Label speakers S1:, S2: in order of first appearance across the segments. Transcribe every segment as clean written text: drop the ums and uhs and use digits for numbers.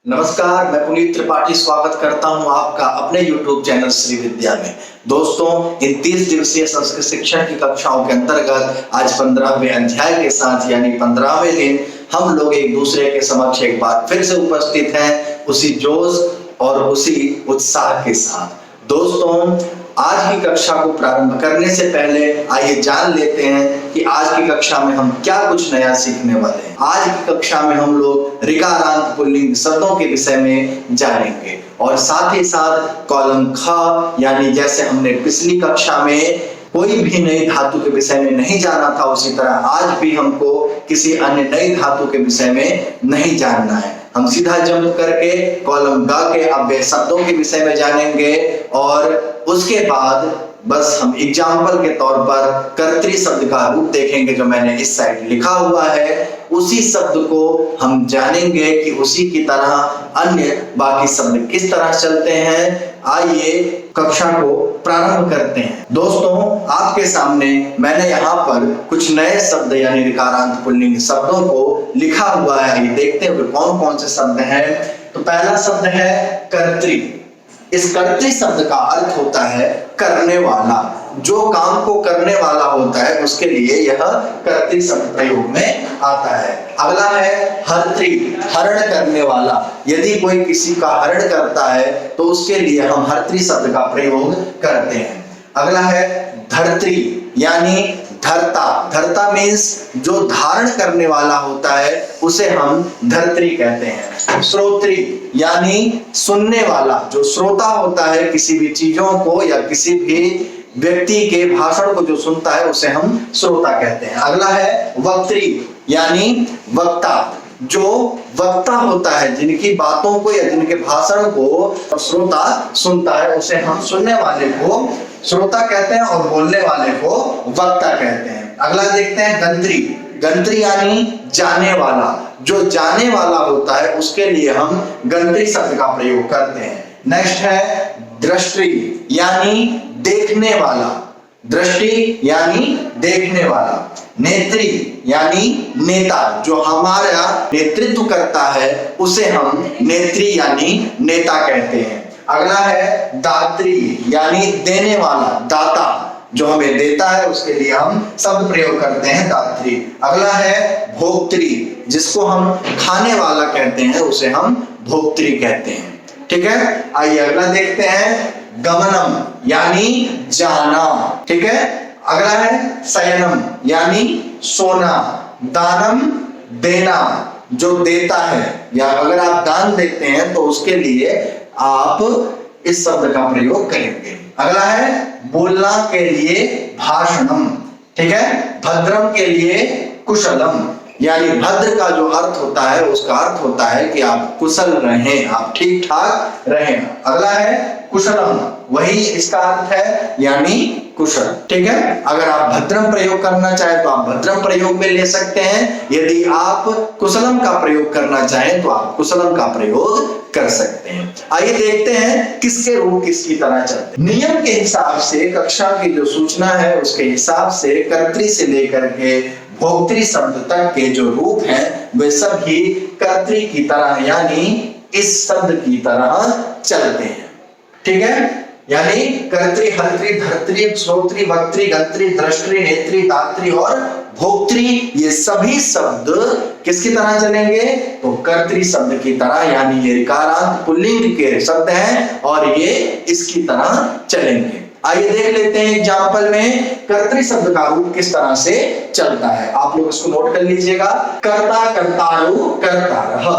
S1: नमस्कार, मैं पुनीत त्रिपाठी स्वागत करता हूं आपका अपने YouTube चैनल श्री विद्या में। दोस्तों, इन 30 दिवसीय संस्कृत शिक्षण की कक्षाओं के अंतर्गत आज 15वें अध्याय के साथ यानी 15वें दिन हम लोग एक दूसरे के समक्ष एक बार फिर से उपस्थित हैं, उसी जोश और उसी उत्साह के साथ। दोस्तों, आज की कक्षा को प्रारंभ करने से पहले आइए जान लेते हैं कि आज की कक्षा में हम क्या कुछ नया सीखने वाले हैं। आज की कक्षा में हम लोग ऋकारांत पुल्लिंग शब्दों के विषय में जानेंगे और साथ ही साथ कॉलम ख यानी जैसे हमने पिछली कक्षा में कोई भी नई धातु के विषय में नहीं जाना था, उसी तरह आज भी हमको किसी अन्य नई धातु के विषय में नहीं जानना है। हम सीधा जंप करके कॉलम ग के अव्यय शब्दों के विषय में जानेंगे और उसके बाद बस हम एग्जाम्पल के तौर पर कर्तरी शब्द का रूप देखेंगे जो मैंने इस साइड लिखा हुआ है। उसी शब्द को हम जानेंगे कि उसी की तरह अन्य बाकी शब्द किस तरह चलते हैं। आइए कक्षा को प्रारंभ करते हैं। दोस्तों, आपके सामने मैंने यहाँ पर कुछ नए शब्द यानी ऋकारांत पुल्लिंग शब्दों को लिखा हुआ है। ये देखते हैं कौन कौन से शब्द हैं। तो पहला शब्द है कर्तरी। इस कर्तरी शब्द का अर्थ होता है करने वाला, जो काम को करने वाला होता है उसके लिए यह कर्तरी शब्द प्रयोग में आता है। अगला है हर्त्री, हरण करने वाला। यदि कोई किसी का हरण करता है तो उसके लिए हम हर्त्री शब्द का प्रयोग करते हैं। अगला है धर्त्री यानी धरता। धरता मीन्स जो धारण करने वाला होता है उसे हम धर्त्री कहते हैं। श्रोत्री यानी सुनने वाला, जो श्रोता होता है किसी भी चीजों को या किसी भी व्यक्ति के भाषण को जो सुनता है उसे हम श्रोता कहते हैं। अगला है वक्त्री यानी वक्ता। जो वक्ता होता है, जिनकी बातों को या जिनके भाषण को श्रोता सुनता है उसे हम सुनने वाले को श्रोता कहते हैं और बोलने वाले को वक्ता कहते हैं। अगला देखते हैं गंत्री। गंत्री यानी जाने वाला, जो जाने वाला होता है उसके लिए हम गंत्री शब्द का प्रयोग करते हैं। नेक्स्ट है दृष्टि यानी देखने वाला। दृष्टि यानी देखने वाला। नेत्री यानी नेता, जो हमारा नेतृत्व करता है उसे हम नेत्री यानी नेता कहते हैं। अगला है दात्री यानी देने वाला, दाता, जो हमें देता है उसके लिए हम शब्द प्रयोग करते हैं दात्री। अगला है भोक्त्री, जिसको हम खाने वाला कहते हैं उसे हम भोक्त्री कहते हैं। ठीक है, आइए अगला देखते हैं गमनम यानी जाना। ठीक है, अगला है शयनम यानी सोना। दानम देना, जो देता है, या अगर आप दान देते हैं तो उसके लिए आप इस शब्द का प्रयोग करेंगे। अगला है बोलना के लिए भाषणम। ठीक है, भद्रम के लिए कुशलम, यानी भद्र का जो अर्थ होता है उसका अर्थ होता है कि आप कुशल रहें, आप ठीक ठाक रहें। अगला है कुशलम, वही इसका अर्थ है यानी कुशल। ठीक है, अगर आप भद्रम प्रयोग करना चाहें तो आप भद्रम प्रयोग में ले सकते हैं। यदि आप कुशलम का प्रयोग करना चाहें तो आप कुशलम का प्रयोग कर सकते हैं। आइए देखते हैं किसके रूप किसकी तरह चलते हैं। नियम के हिसाब से कक्षा की जो सूचना है उसके हिसाब से कर्तरी से लेकर के भोक्तृ शब्द तक के जो रूप हैं वे सभी कर्तरी की तरह यानी इस शब्द की तरह चलते हैं। ठीक है, यानी कर्तरी, हर्त्री, धर्त्री, श्रोत्री, वक्त्री, गंत्री, दृष्टि, नेत्री, दात्री और भोक्त्री, ये सभी शब्द किसकी तरह चलेंगे? तो कर्तरी शब्द की तरह, यानी ये ऋकारांत पुल्लिंग के शब्द हैं और ये इसकी तरह चलेंगे। आइए देख लेते हैं एग्जाम्पल में कर्तरी शब्द का रूप किस तरह से चलता है। आप लोग इसको नोट कर लीजिएगा। कर्ता, कर्तारु, कर्तारः,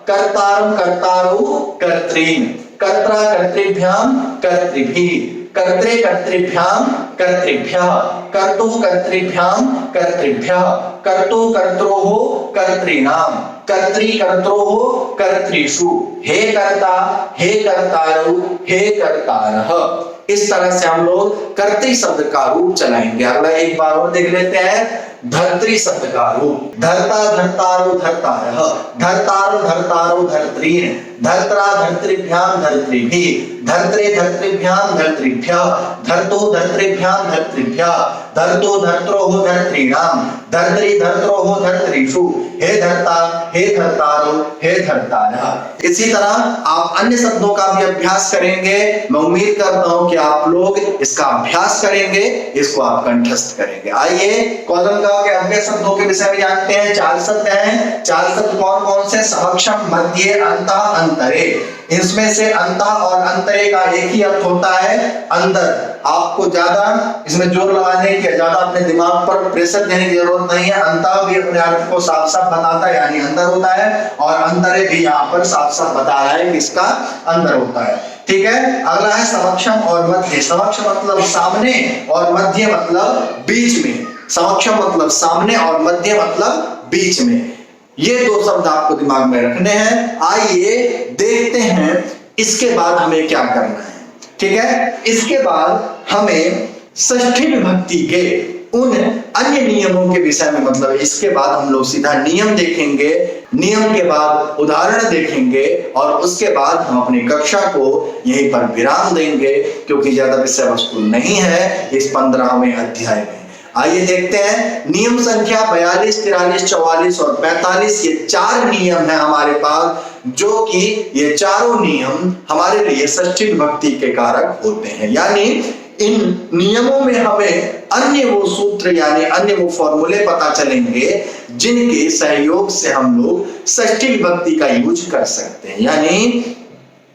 S1: कर्तारं, कर्तारौ, कर्त्रीन्, कर्त्रा, कर्तृभ्याम, कर्तृभिः, कर्त्रे, कर्तृभ्याम, कर्तृभ्यः, कर्तुः, कर्तृभ्याम, कर्तृभ्यः, कर्तुः, कर्त्रोः, कर्तॄणाम्, कर्त्री, कर्त्रोः, कर्तृषु, हे कर्ता, हे कर्तारौ, हे कर्तारः। इस तरह से हम लोग कर्तरी शब्द का रूप चलाएंगे। अगला एक बार और देख लेते हैं। धर्त्री शब्द का रूप। धर्ता धर्तारो धर्तारः, धर्तारो धर्तारो धर्त्रीन्, धर्त्रा धर्तृभ्यां धर्तृभिः, धर्त्रे धर्तृभ्यां धर्तृभ्यः, धर्तो धर्तृभ्यां धर्तृभ्यः, धर्तो धर्त्रोः धर्तॄणां, धर्त्री धर्त्रोः धर्तृषु, हे धर्ता हे धर्तारो हे धर्तारः। इसी तरह आप अन्य शब्दों का भी अभ्यास करेंगे। मैं उम्मीद करता हूं कि आप लोग इसका अभ्यास करेंगे, इसको आप कंठस्थ करेंगे। आइए कॉलम का के अव्यय शब्दों के विषय में जानते हैं। 4 शब्द हैं। 4 शब्द कौन कौन से? समक्षम, मध्य, अंतः, अंतरे। इसमें से अंतः और अंतरे का एक ही अर्थ होता है, अंदर। आपको ज्यादा इसमें जोर लगाने की, ज्यादा अपने दिमाग पर प्रेशर देने की जरूरत नहीं है। अंतः भी अपने अर्थ को साफ साफ बताता है, यानी अंदर होता है, और अंतरे भी यहाँ पर साफ साफ बता रहा है कि इसका अंदर होता है। ठीक है। अगला है समक्षम और मध्य। समक्षम मतलब सामने और मध्य मतलब बीच में। समक्षम मतलब सामने और मध्य मतलब बीच में। ये 2 शब्द आपको दिमाग में रखने हैं। आइए देखते हैं इसके बाद हमें क्या करना है। ठीक है। इसके बाद हमें षष्ठी विभक्ति के उन अन्य नियमों के विषय में, मतलब इसके बाद हम लोग सीधा नियम देखेंगे, नियम के बाद उदाहरण देखेंगे, और उसके बाद हम अपनी कक्षा को यहीं पर विराम देंगे, क्योंकि ज्यादा विषय वस्तु नहीं है इस 15वें अध्याय में। आइए देखते हैं। नियम संख्या 42, 43, 44 और 45, ये 4 नियम है हमारे पास, जो कि ये चारों नियम हमारे लिए षष्ठी विभक्ति के कारक होते हैं। यानी इन नियमों में हमें अन्य वो सूत्र यानी अन्य वो फॉर्मूले पता चलेंगे जिनके सहयोग से हम लोग षष्ठी विभक्ति का यूज कर सकते हैं। यानी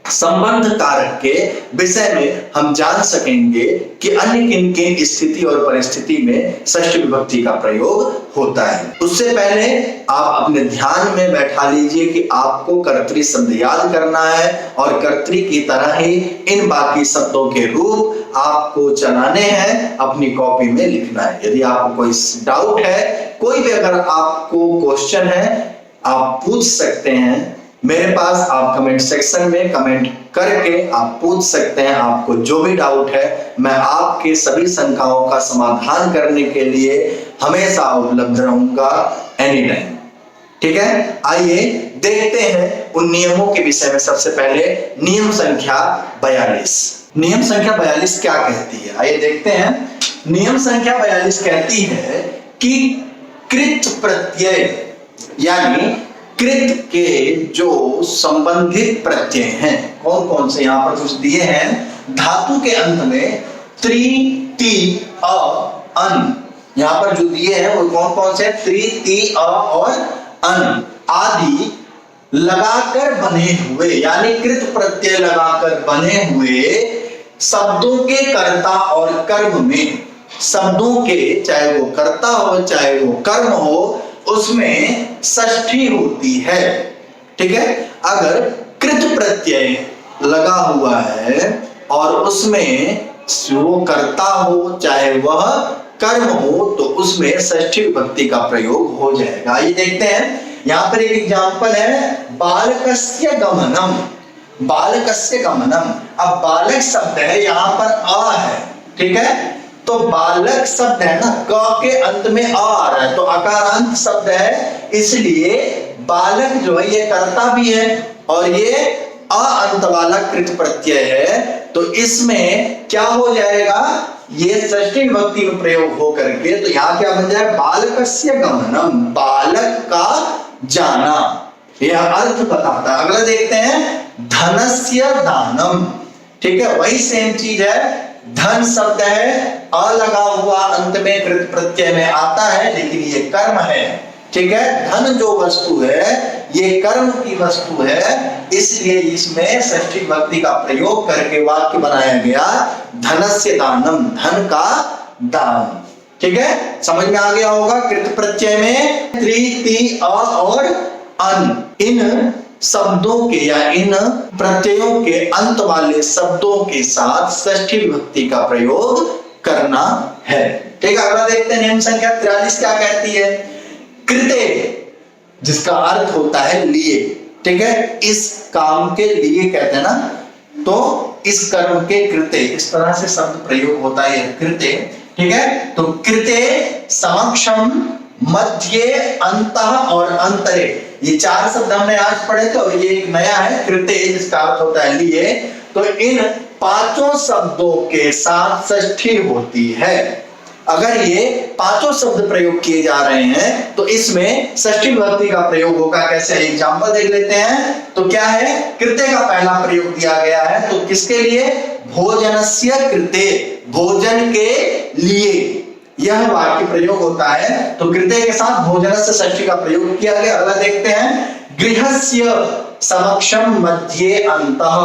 S1: संबंध कारक के विषय में हम जान सकेंगे कि अन्य किन किन स्थिति और परिस्थिति में षष्ठी विभक्ति का प्रयोग होता है। उससे पहले आप अपने ध्यान में बैठा लीजिए कि आपको कर्तरी शब्द याद करना है, और कर्तरी की तरह ही इन बाकी शब्दों के रूप आपको चलाने हैं, अपनी कॉपी में लिखना है। यदि आपको कोई डाउट है, कोई भी अगर आपको क्वेश्चन है, आप पूछ सकते हैं मेरे पास। आप कमेंट सेक्शन में कमेंट करके आप पूछ सकते हैं। आपको जो भी डाउट है, मैं आपके सभी शंकाओं का समाधान करने के लिए हमेशा उपलब्ध रहूंगा, एनी टाइम। ठीक है। आइए देखते हैं उन नियमों के विषय में। सबसे पहले नियम संख्या 42। नियम संख्या 42 क्या कहती है? आइए देखते हैं। नियम संख्या 42 कहती है कि कृत प्रत्यय, यानी कृत के जो संबंधित प्रत्यय हैं, कौन कौन से यहाँ पर कुछ दिए हैं। धातु के अंत में त्रि, ति, अ, अन, यहाँ पर जो दिए हैं वो कौन कौन से? त्रि, ति, अ और अन आदि लगाकर बने हुए, यानी कृत प्रत्यय लगाकर बने हुए शब्दों के कर्ता और कर्म में, शब्दों के चाहे वो कर्ता हो चाहे वो कर्म हो, उसमें षष्ठी होती है। ठीक है। अगर कृत प्रत्यय लगा हुआ है और उसमें वो कर्ता हो चाहे वह कर्म हो, तो उसमें षष्ठी विभक्ति का प्रयोग हो जाएगा। ये देखते हैं। यहाँ पर एक एग्जांपल है, बालकस्य गमनम। बालकस्य गमनम। अब बालक शब्द है, यहाँ पर अ है। ठीक है। तो बालक शब्द है ना, क के अंत में आ रहा है, तो अकारांत शब्द है, इसलिए बालक जो है ये कर्ता भी है और ये अ अंत वाला कृत प्रत्यय है। तो इसमें क्या हो जाएगा? ये षष्ठी विभक्ति में प्रयोग हो करके, तो यहाँ क्या बन जाए? बालकस्य गमनम, बालक का जाना, यह अर्थ बताता है। अगला देखते हैं, धनस्य दानम। ठीक है। वही सेम चीज है। धन शब्द है, अ लगा हुआ अंत में कृत प्रत्यय में आता है, लेकिन ये कर्म है। ठीक है। धन जो वस्तु है ये कर्म की वस्तु है, इसलिए इसमें षष्ठी विभक्ति का प्रयोग करके वाक्य बनाया गया, धनस्य दानम, धन का दान। ठीक है। समझ में आ गया होगा। कृत प्रत्यय में त्रि, ति, अ और अन, इन शब्दों के या इन प्रत्ययों के अंत वाले शब्दों के साथ षष्ठी विभक्ति का प्रयोग करना है। ठीक है। अगला देखते हैं। नियम संख्या 43 क्या कहती है? कृते, जिसका अर्थ होता है लिए। ठीक है। इस काम के लिए कहते हैं ना, तो इस कर्म के कृते, इस तरह से शब्द प्रयोग होता है कृते। ठीक है। तो कृते समक्षम मध्ये, अंतः और अंतरे, ये चार शब्द हमने आज पढ़े थे और ये एक नया है कृते, जिसका अर्थ होता है लिए। तो इन पांचों शब्दों के साथ षष्ठी होती है। अगर ये पांचों शब्द प्रयोग किए जा रहे हैं तो इसमें षष्ठी विभक्ति का प्रयोग होगा। कैसे, एग्जांपल देख लेते हैं। तो क्या है, कृते का पहला प्रयोग दिया गया है, तो किसके लिए, भोजनस्य कृते, भोजन के लिए यह वाक्य प्रयोग होता है। तो कृते के साथ भोजनस्य षष्ठी का प्रयोग किया गया। अगला देखते हैं, गृहस्य समक्षम मध्ये अंतः,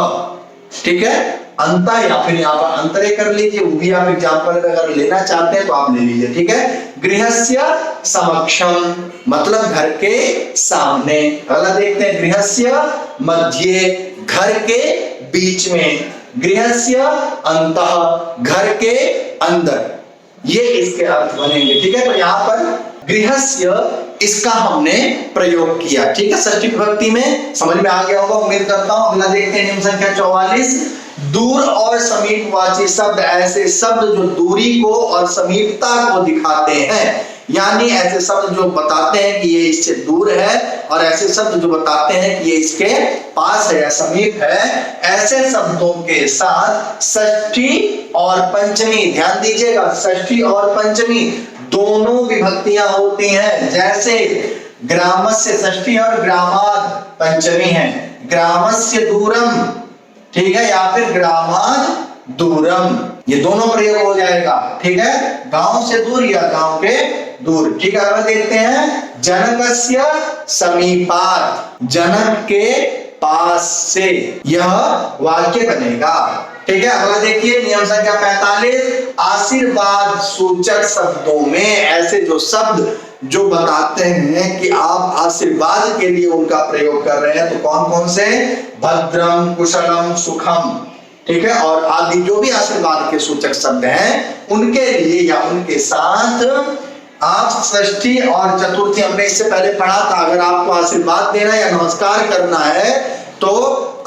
S1: ठीक है, अंत या फिर यहाँ पर अंतरे कर लीजिए, वो भी आप एग्जांपल अगर लेना चाहते हैं तो आप ले लीजिए, ठीक है। गृहस्य समक्षम मतलब घर के सामने। अगला देखते हैं, गृहस्य मध्ये, घर के बीच में, गृहस्य अंतः, घर के अंदर, ये इसके अर्थ बनेंगे, ठीक है। तो यहाँ पर गृहस्य इसका हमने प्रयोग किया, ठीक है, षष्ठी विभक्ति में। समझ में आ गया होगा उम्मीद करता हूं। अगला देखते हैं, नियम संख्या 44, दूर और समीपवाची शब्द, ऐसे शब्द जो दूरी को और समीपता को दिखाते हैं, यानी ऐसे शब्द जो बताते हैं कि ये इससे दूर है और ऐसे शब्द जो बताते हैं कि ये इसके पास है या समीप है, ऐसे शब्दों के साथ षष्ठी और पंचमी, ध्यान दीजिएगा, षष्ठी और पंचमी दोनों विभक्तियां होती हैं। जैसे ग्रामस्य षष्ठी और ग्रामाद पंचमी है, ग्रामस्य दूरम, ठीक है, या फिर ग्रामाद दूरम, ये दोनों प्रयोग हो जाएगा, ठीक है, गांव से दूर या गांव के दूर, ठीक है। अगला देखते हैं, जनकस्य समीपात, जनक के पास से, यह वाक्य बनेगा, ठीक है। अगला देखिए, नियम संख्या 45, आशीर्वाद सूचक शब्दों में ऐसे जो शब्द जो बताते हैं कि आप आशीर्वाद के लिए उनका प्रयोग कर रहे हैं, तो कौन कौन से, भद्रम, कुशलम, सुखम, ठीक है, और आदि जो भी आशीर्वाद के सूचक शब्द हैं उनके लिए या उनके साथ आप षष्ठी और चतुर्थी, हमने इससे पहले पढ़ा था, अगर आपको आशीर्वाद देना या नमस्कार करना है तो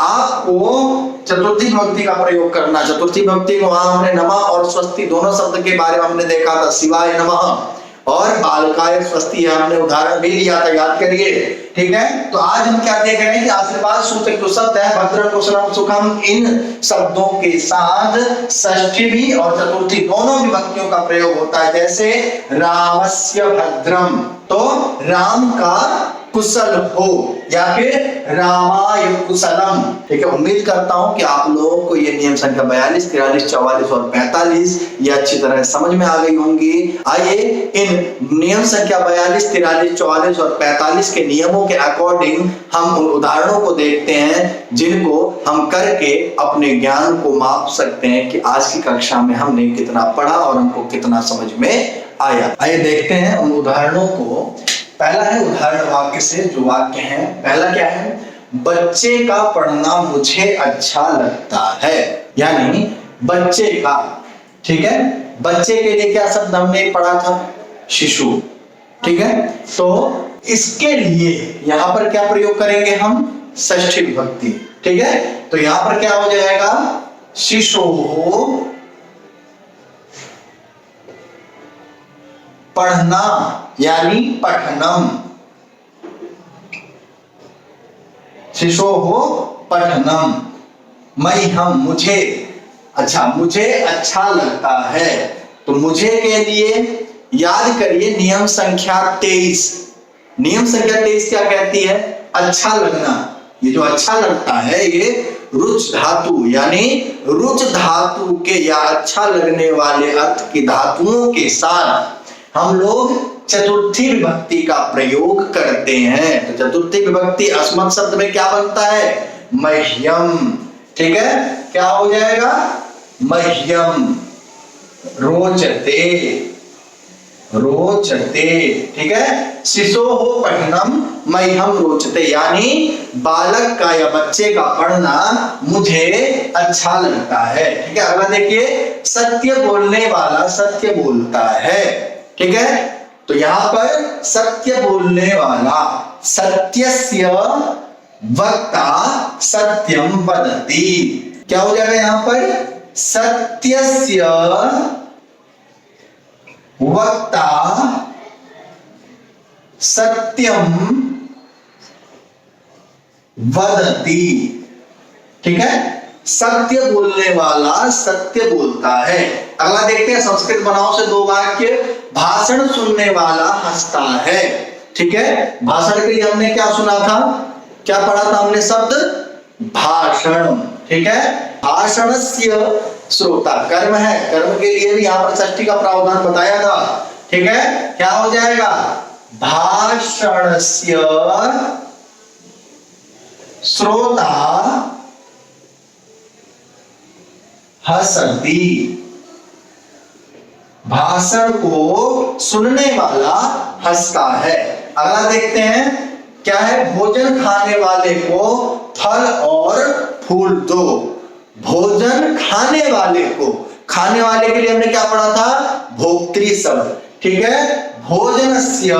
S1: आपको चतुर्थी विभक्ति का प्रयोग करना। चतुर्थी विभक्ति को वहां हमने नमः और स्वस्ति दोनों शब्द के बारे में हमने देखा था, शिवाय नमः और बालकाय स्वस्ति, हमने उदाहरण भी लिया था, याद करिए, ठीक है। तो आज हम क्या देख रहे हैं कि आशीर्वाद सूचक जो शब्द है, भद्रम, कुशलम, सुखम, इन शब्दों के साथ षष्ठी भी और चतुर्थी दोनों विभक्तियों का प्रयोग होता है। जैसे रामस्य भद्रम, तो राम का कुशल हो, या फिर रामाय कुशलम, ठीक है। उम्मीद करता हूं कि आप लोगों को ये नियम संख्या 42, 43, 44 और 45 ये अच्छी तरह समझ में आ गई होंगी। आइए इन नियम संख्या 42, 43, 44 और 45 के नियमों के अकॉर्डिंग हम उन उदाहरणों को देखते हैं जिनको हम करके अपने ज्ञान को माप सकते हैं कि आज की कक्षा में हमने कितना पढ़ा और हमको कितना समझ में आया। आइए देखते हैं उन उदाहरणों को। पहला है उदाहरण वाक्य से, जो वाक्य है, पहला क्या है, बच्चे का पढ़ना मुझे अच्छा लगता है, यानी बच्चे का, ठीक है, बच्चे के लिए क्या शब्द हमने पढ़ा था, शिशु, ठीक है। तो इसके लिए यहां पर क्या प्रयोग करेंगे हम, षष्ठी विभक्ति, ठीक है। तो यहां पर क्या हो जाएगा, शिशोः पढ़ना, यानी पठनम, शिशोः पठनम, मह्यम मुझे, अच्छा मुझे अच्छा लगता है, तो मुझे के लिए याद करिए नियम संख्या 23। नियम संख्या 23 क्या कहती है, अच्छा लगना। ये जो अच्छा लगता है ये रुच धातु, यानी रुच धातु के या अच्छा लगने वाले अर्थ की धातुओं के साथ हम लोग चतुर्थी विभक्ति का प्रयोग करते हैं। तो चतुर्थी विभक्ति अस्मत् शब्द में क्या बनता है, मह्यम, ठीक है, क्या हो जाएगा, मह्यम, रोचते, रोचते, ठीक है। शिशोः पठनम मह्यम रोचते, यानी बालक का या बच्चे का पढ़ना मुझे अच्छा लगता है, ठीक है। अगला देखिए, सत्य बोलने वाला सत्य बोलता है, ठीक है। तो यहां पर सत्य बोलने वाला, सत्यस्य वक्ता सत्यम वदति, क्या हो जाएगा यहां पर, सत्यस्य वक्ता सत्यम वदति। ठीक है, सत्य बोलने वाला सत्य बोलता है। अगला देखते हैं संस्कृत बनाओ से दो वाक्य। भाषण सुनने वाला हंसता है। ठीक है, भाषण के लिए हमने क्या सुना था, क्या पढ़ा था हमने शब्द भाषण। ठीक है, भाषणस्य श्रोता कर्म है, कर्म के लिए भी यहां पर षष्ठी का प्रावधान बताया था। ठीक है, क्या हो जाएगा, भाषणस्य श्रोता हसति। भाषण को सुनने वाला हंसता है। अगला देखते हैं क्या है, भोजन खाने वाले को फल और फूल दो। भोजन खाने वाले को, खाने वाले के लिए हमने क्या पढ़ा था, भोक्तृ शब्द। ठीक है, भोजनस्य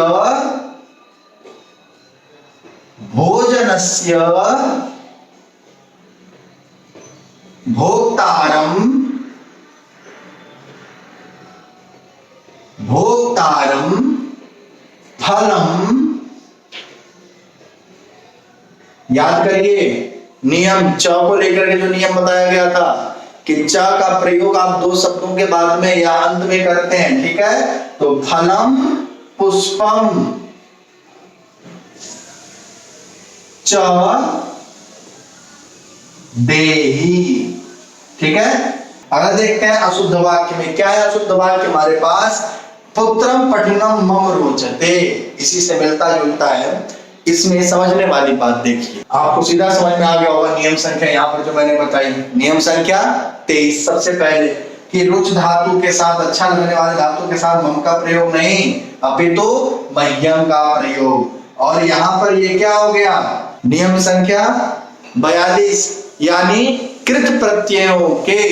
S1: भोक्तारम फलम। याद करिए नियम च को लेकर के जो नियम बताया गया था कि च का प्रयोग आप दो शब्दों के बाद में या अंत में करते हैं। ठीक है, तो फलम पुष्पम च देहि। ठीक है, अगर देखते हैं अशुद्ध वाक्य में क्या है। अशुद्ध वाक्य हमारे पास पुत्रम पठनम मम रोचते, इसी से मिलता जुलता है। इसमें समझने वाली बात देखिए, आपको सीधा समझ में आ गया होगा। नियम संख्या यहाँ पर जो मैंने बताई, नियम संख्या 23। सबसे पहले कि रुच धातु के साथ, अच्छा लगने वाले धातु के साथ मम का प्रयोग नहीं, अपितु मह्यम का प्रयोग। और यहाँ पर ये क्या हो गया, नियम संख्या 42, यानी कृत प्रत्ययों के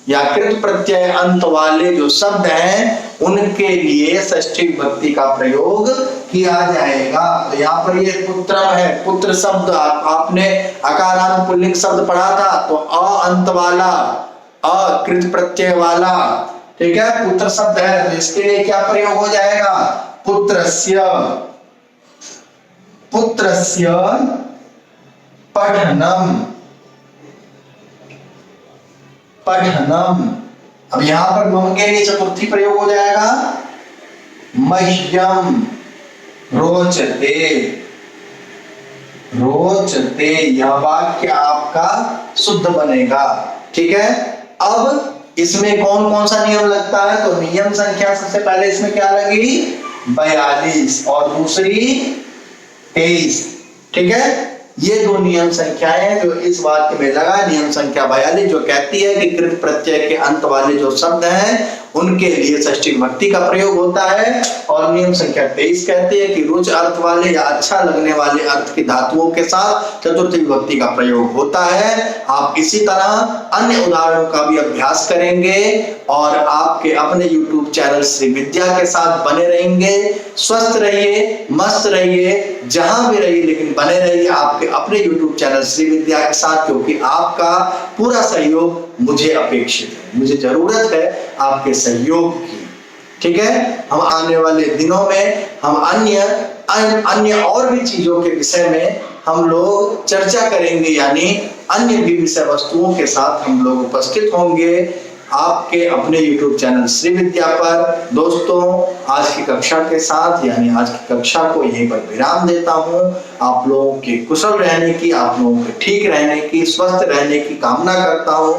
S1: या कृत प्रत्यय अंत वाले जो शब्द हैं उनके लिए षष्ठी विभक्ति का प्रयोग किया जाएगा। तो यहाँ पर ये पुत्रम है, पुत्र शब्द आपने अकारांत पुल्लिंग शब्द पढ़ा था, तो अ अंत वाला, अ कृत प्रत्यय वाला। ठीक है, पुत्र शब्द है, तो इसके लिए क्या प्रयोग हो जाएगा, पुत्रस्य पठनम। अब यहां पर मम के लिए चतुर्थी प्रयोग हो जाएगा, मह्यम रोचते। यह वाक्य आपका शुद्ध बनेगा। ठीक है, अब इसमें कौन कौन सा नियम लगता है, तो नियम संख्या सबसे पहले इसमें क्या लगी, 42 और दूसरी 23। ठीक है, ये दो नियम संख्याएं जो इस वाक्य में लगा। नियम संख्या 42 जो कहती है कि कृत प्रत्यय के अंत वाले जो शब्द हैं उनके लिए षष्ठी विभक्ति का प्रयोग होता है, और नियम संख्या 23 कहती है कि रुच अर्थ वाले या अच्छा लगने वाले अर्थ की धातुओं के साथ चतुर्थी विभक्ति का प्रयोग होता है। आप इसी तरह अन्य उदाहरणों का भी अभ्यास करेंगे और आपके अपने YouTube चैनल श्री विद्या के साथ बने रहेंगे। स्वस्थ रहिए, मस्त रहिए, जहां भी रहिए, लेकिन बने रहिए आपके अपने YouTube चैनल श्री विद्या के साथ, क्योंकि आपका पूरा सहयोग मुझे अपेक्षित है, मुझे जरूरत है आपके सहयोग की। ठीक है, हम आने वाले दिनों में हम अन्य और भी चीजों के विषय में हम लोग चर्चा करेंगे, यानी अन्य भी विषय वस्तुओं के साथ हम लोग उपस्थित होंगे आपके अपने YouTube चैनल श्री विद्या पर। दोस्तों, आज की कक्षा के साथ, यानी आज की कक्षा को यहीं पर विराम देता हूं। आप लोगों के कुशल रहने की, आप लोगों के ठीक रहने की, स्वस्थ रहने की कामना करता हूं,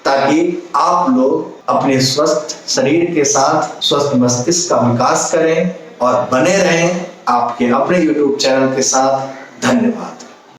S1: ताकि आप लोग अपने स्वस्थ शरीर के साथ स्वस्थ मस्तिष्क का विकास करें और बने रहें आपके अपने YouTube चैनल के साथ। धन्यवाद।